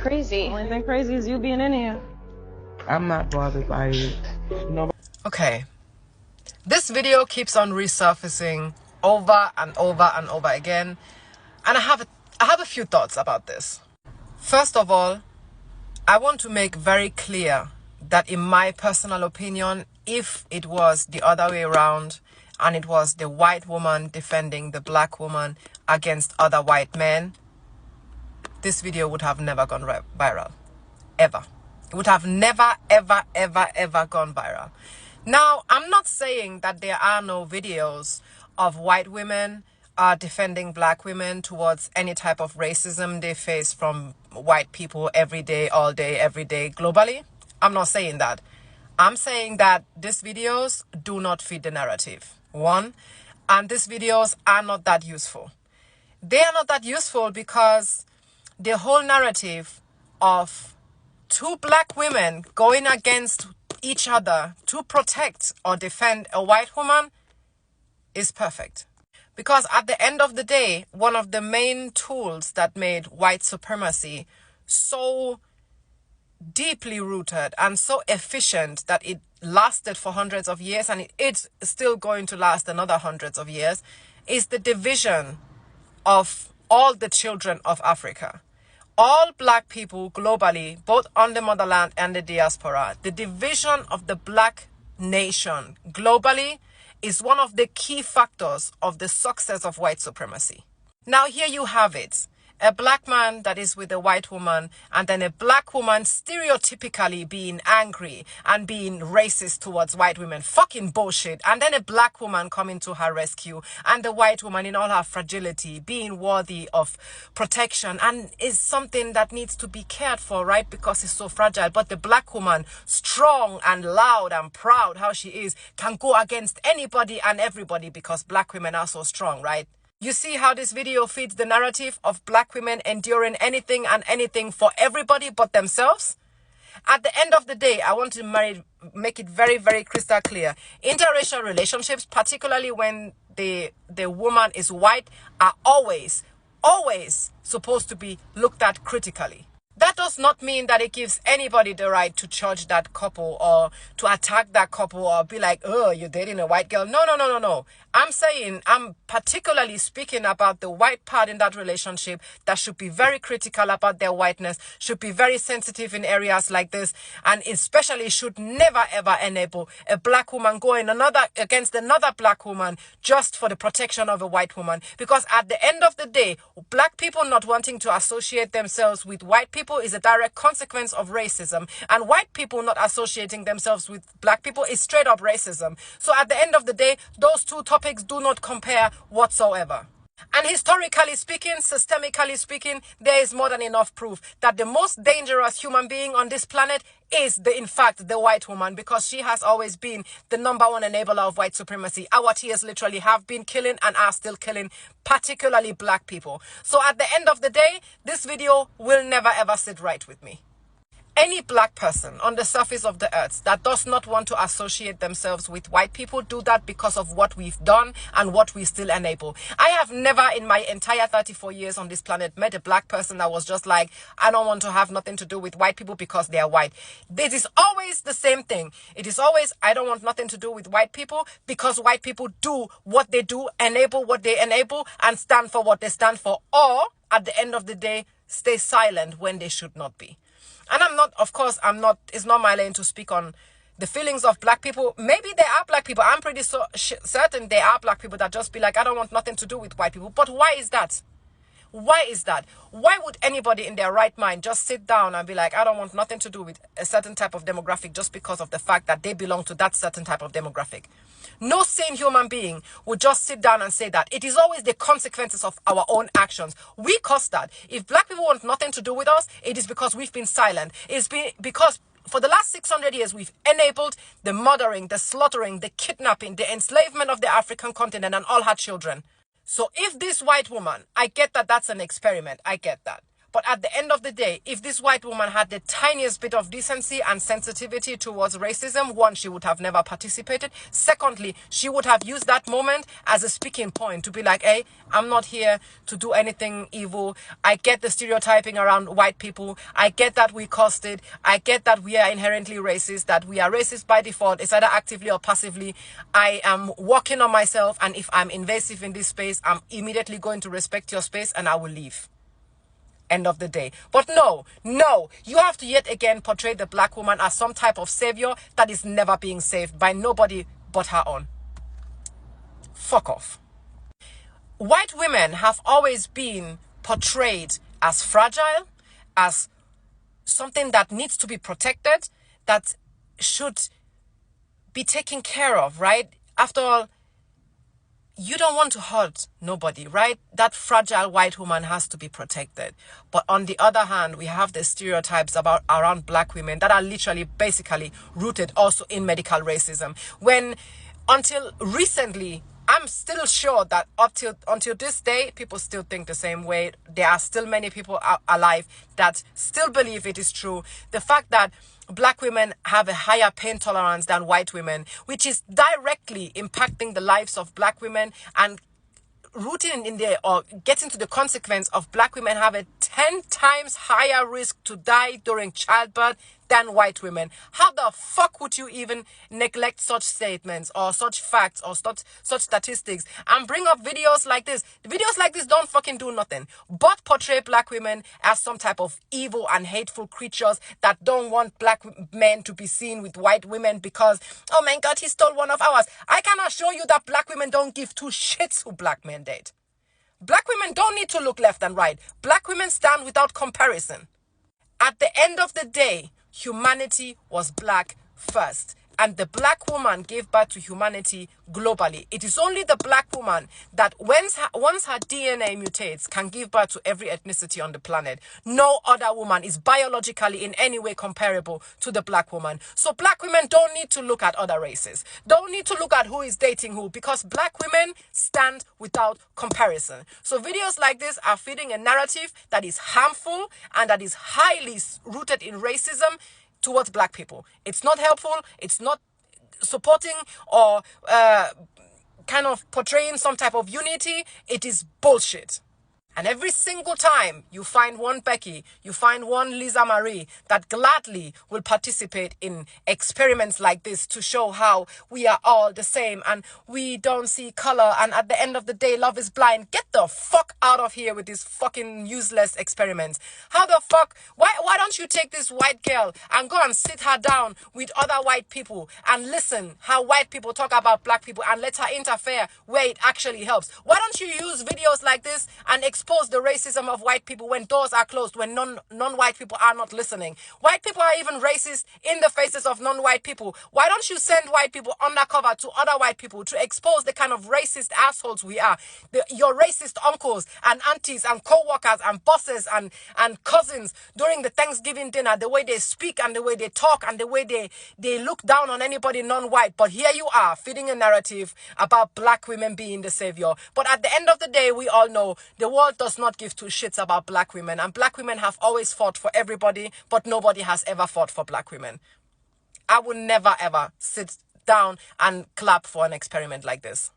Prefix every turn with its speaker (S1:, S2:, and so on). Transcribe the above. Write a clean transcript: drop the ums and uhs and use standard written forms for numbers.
S1: Crazy.
S2: Only thing crazy is you being in here.
S3: I'm not bothered by it.
S4: Okay. This video keeps on resurfacing over and over and over again. And I have a few thoughts about this. First of all, I want to make very clear that in my personal opinion, if it was the other way around and it was the white woman defending the black woman against other white men, this video would have never gone viral. Ever. It would have never, ever, ever, ever gone viral. Now, I'm not saying that there are no videos of white women defending black women towards any type of racism they face from white people every day, all day, every day, globally. I'm not saying that. I'm saying that these videos do not feed the narrative. One, and these videos are not that useful. They are not that useful because the whole narrative of two black women going against each other to protect or defend a white woman is perfect. Because at the end of the day, one of the main tools that made white supremacy so deeply rooted and so efficient that it lasted for hundreds of years, and it's still going to last another hundreds of years, is the division of all the children of Africa. All black people globally, both on the motherland and the diaspora, the division of the black nation globally is one of the key factors of the success of white supremacy. Now here you have it. A black man that is with a white woman, and then a black woman stereotypically being angry and being racist towards white women. Fucking bullshit. And then a black woman coming to her rescue, and the white woman in all her fragility being worthy of protection and is something that needs to be cared for, right? Because it's so fragile. But the black woman, strong and loud and proud how she is, can go against anybody and everybody because black women are so strong, right? You see how this video feeds the narrative of black women enduring anything and anything for everybody but themselves? At the end of the day, I want to make it very, very crystal clear. Interracial relationships, particularly when the woman is white, are always supposed to be looked at critically. That does not mean that it gives anybody the right to judge that couple or to attack that couple or be like, oh, you're dating a white girl. No, no, no, no, no. I'm particularly speaking about the white part in that relationship that should be very critical about their whiteness, should be very sensitive in areas like this, and especially should never ever enable a black woman going against another black woman just for the protection of a white woman. Because at the end of the day, black people not wanting to associate themselves with white people is a direct consequence of racism, and white people not associating themselves with black people is straight up racism. So at the end of the day, those two topics do not compare whatsoever. And historically speaking, systemically speaking, there is more than enough proof that the most dangerous human being on this planet is, in fact, the white woman, because she has always been the number one enabler of white supremacy. Our tears literally have been killing and are still killing, particularly black people. So at the end of the day, this video will never ever sit right with me. Any black person on the surface of the earth that does not want to associate themselves with white people do that because of what we've done and what we still enable. I have never in my entire 34 years on this planet met a black person that was just like, I don't want to have nothing to do with white people because they are white. It is always the same thing. It is always, I don't want nothing to do with white people because white people do what they do, enable what they enable, and stand for what they stand for. Or, at the end of the day, stay silent when they should not be. And it's not my lane to speak on the feelings of black people. Maybe there are black people. I'm pretty certain there are black people that just be like, I don't want nothing to do with white people. But why is that? Why is that? Why would anybody in their right mind just sit down and be like, I don't want nothing to do with a certain type of demographic just because of the fact that they belong to that certain type of demographic? No sane human being would just sit down and say that. It is always the consequences of our own actions. We cause that. If black people want nothing to do with us, it is because we've been silent. It's because for the last 600 years, we've enabled the murdering, the slaughtering, the kidnapping, the enslavement of the African continent and all her children. So if this white woman, I get that that's an experiment, I get that. But at the end of the day, if this white woman had the tiniest bit of decency and sensitivity towards racism, one, she would have never participated. Secondly, she would have used that moment as a speaking point to be like, hey, I'm not here to do anything evil. I get the stereotyping around white people. I get that we caused it. I get that we are inherently racist, that we are racist by default. It's either actively or passively. I am working on myself, and if I'm invasive in this space, I'm immediately going to respect your space and I will leave. End of the day. But no, you have to yet again portray the black woman as some type of savior that is never being saved by nobody but her own. Fuck off. White women have always been portrayed as fragile, as something that needs to be protected, that should be taken care of, right? After all, you don't want to hurt nobody, right? That fragile white woman has to be protected. But on the other hand, we have the stereotypes around black women that are literally basically rooted also in medical racism. When until recently, I'm still sure that until this day, people still think the same way. There are still many people alive that still believe it is true. The fact that black women have a higher pain tolerance than white women, which is directly impacting the lives of black women and rooting in there or getting to the consequence of black women have a 10 times higher risk to die during childbirth than white women. How the fuck would you even neglect such statements or such facts or such statistics and bring up videos like this? Videos like this don't fucking do nothing but portray black women as some type of evil and hateful creatures that don't want black men to be seen with white women because, oh my God, he stole one of ours. I can assure you that black women don't give two shits who black men date. Black women don't need to look left and right. Black women stand without comparison. At the end of the day, humanity was black first. And the black woman gave birth to humanity globally. It is only the black woman that once her DNA mutates can give birth to every ethnicity on the planet. No other woman is biologically in any way comparable to the black woman. So black women don't need to look at other races. Don't need to look at who is dating who because black women stand without comparison. So videos like this are feeding a narrative that is harmful and that is highly rooted in racism towards black people. It's not helpful. It's not supporting or kind of portraying some type of unity. It is bullshit. And every single time you find one Becky, you find one Lisa Marie that gladly will participate in experiments like this to show how we are all the same and we don't see color and at the end of the day, love is blind. Get the fuck out of here with these fucking useless experiments. How the fuck? Why don't you take this white girl and go and sit her down with other white people and listen how white people talk about black people and let her interfere where it actually helps? Why don't you use videos like this and expose the racism of white people when doors are closed, when non-white people are not listening? White people are even racist in the faces of non-white people. Why don't you send white people undercover to other white people to expose the kind of racist assholes we are? Your racist uncles and aunties and co-workers and bosses and cousins during the Thanksgiving dinner, the way they speak and the way they talk and the way they look down on anybody non-white. But here you are feeding a narrative about black women being the savior. But at the end of the day, we all know the world does not give two shits about black women, and black women have always fought for everybody, but nobody has ever fought for black women. I would never ever sit down and clap for an experiment like this.